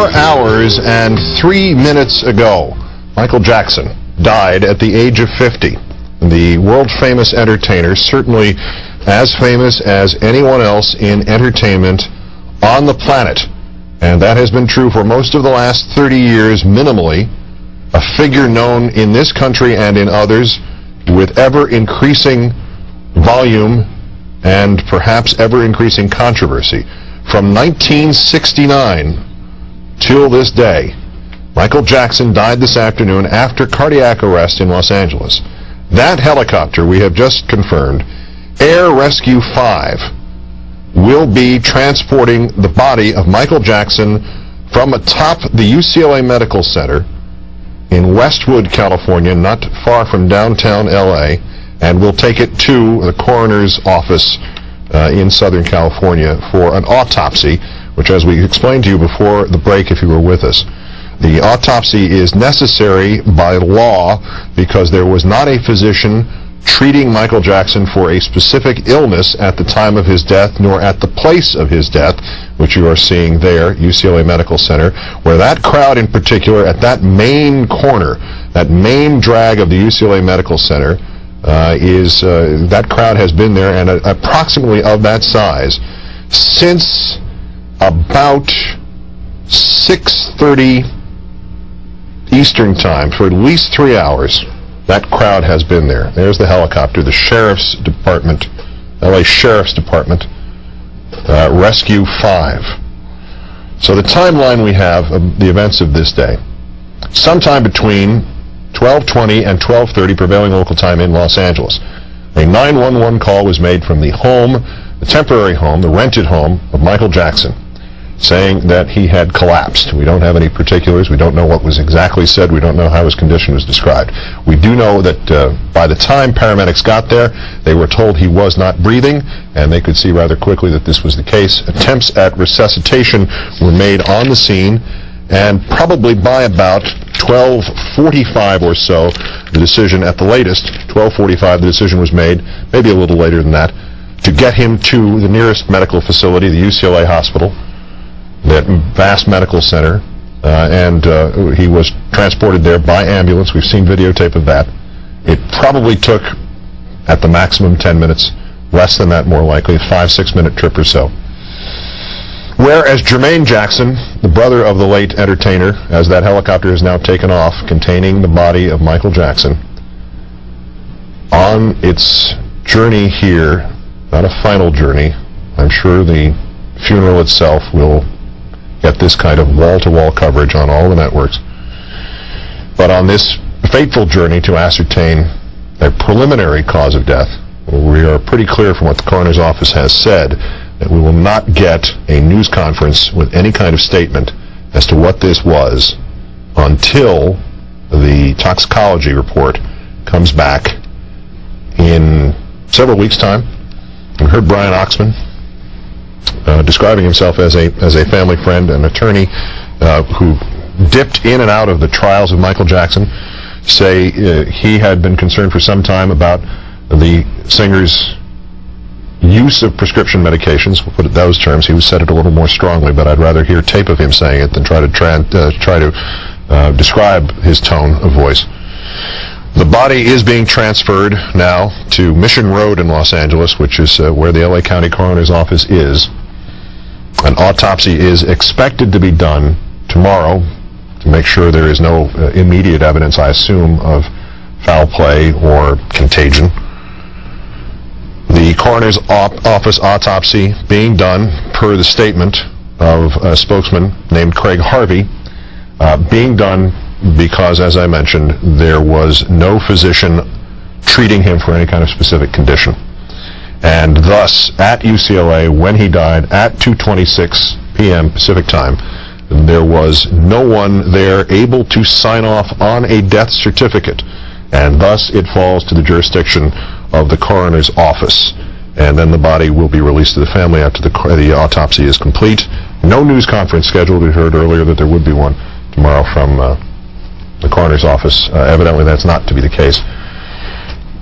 4 hours and 3 minutes ago, Michael Jackson died at the age of 50. The world-famous entertainer, certainly as famous as anyone else in entertainment on the planet. And that has been true for most of the last 30 years, minimally. A figure known in this country and in others with ever-increasing volume and perhaps ever-increasing controversy. From 1969 till this day, Michael Jackson died this afternoon after cardiac arrest in Los Angeles. That helicopter, we have just confirmed, Air Rescue 5, will be transporting the body of Michael Jackson from atop the UCLA Medical Center in Westwood, California, not far from downtown LA, and will take it to the coroner's office in Southern California for an autopsy, which, as we explained to you before the break, if you were with us, the autopsy is necessary by law because there was not a physician treating Michael Jackson for a specific illness at the time of his death, nor at the place of his death, which you are seeing there, UCLA Medical Center, where that crowd in particular, at that main corner, that main drag of the UCLA Medical Center, that crowd has been there, and approximately of that size, since about 6:30 Eastern Time, for at least 3 hours. That crowd has been there. There's the helicopter, the Sheriff's Department, LA Sheriff's Department, Rescue 5. So the timeline we have of the events of this day, sometime between 12:20 and 12:30 prevailing local time in Los Angeles, a 911 call was made from the home, the temporary home, the rented home of Michael Jackson, saying that he had collapsed. We don't have any particulars. We don't know what was exactly said. We don't know how his condition was described. We do know that by the time paramedics got there, they were told he was not breathing, and they could see rather quickly that this was the case. Attempts at resuscitation were made on the scene, and probably by about 12:45 or so, the decision at the latest, 12:45, the decision was made, maybe a little later than that, to get him to the nearest medical facility, the UCLA hospital, that vast medical center, and he was transported there by ambulance. We've seen videotape of that. It probably took, at the maximum, 10 minutes, less than that more likely, a 5-6 minute trip or so. Whereas Jermaine Jackson, the brother of the late entertainer, as that helicopter is now taken off, containing the body of Michael Jackson, on its journey here, not a final journey, I'm sure the funeral itself will get this kind of wall-to-wall coverage on all the networks. But on this fateful journey to ascertain a preliminary cause of death, we are pretty clear from what the coroner's office has said that we will not get a news conference with any kind of statement as to what this was until the toxicology report comes back in several weeks' time. We heard Brian Oxman describing himself as a family friend, an attorney who dipped in and out of the trials of Michael Jackson, say he had been concerned for some time about the singer's use of prescription medications. We'll put it those terms. He said it a little more strongly, but I'd rather hear tape of him saying it than try to describe his tone of voice. The body is being transferred now to Mission Road in Los Angeles, which is where the LA County Coroner's Office is. An autopsy is expected to be done tomorrow to make sure there is no immediate evidence, I assume, of foul play or contagion. The Coroner's Office autopsy being done, per the statement of a spokesman named Craig Harvey, being done because, as I mentioned, there was no physician treating him for any kind of specific condition. And thus, at UCLA, when he died at 2:26 p.m. Pacific time, there was no one there able to sign off on a death certificate, and thus it falls to the jurisdiction of the coroner's office. And then the body will be released to the family after the autopsy is complete. No news conference scheduled. We heard earlier that there would be one tomorrow from the coroner's office. Evidently that's not to be the case.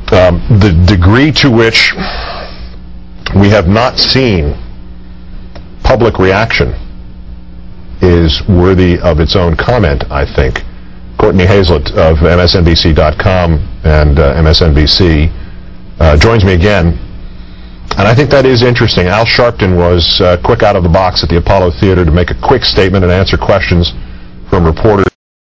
The degree to which we have not seen public reaction is worthy of its own comment, I think. Courtney Hazlett of MSNBC.com and MSNBC joins me again. And I think that is interesting. Al Sharpton was quick out of the box at the Apollo Theater to make a quick statement and answer questions from reporters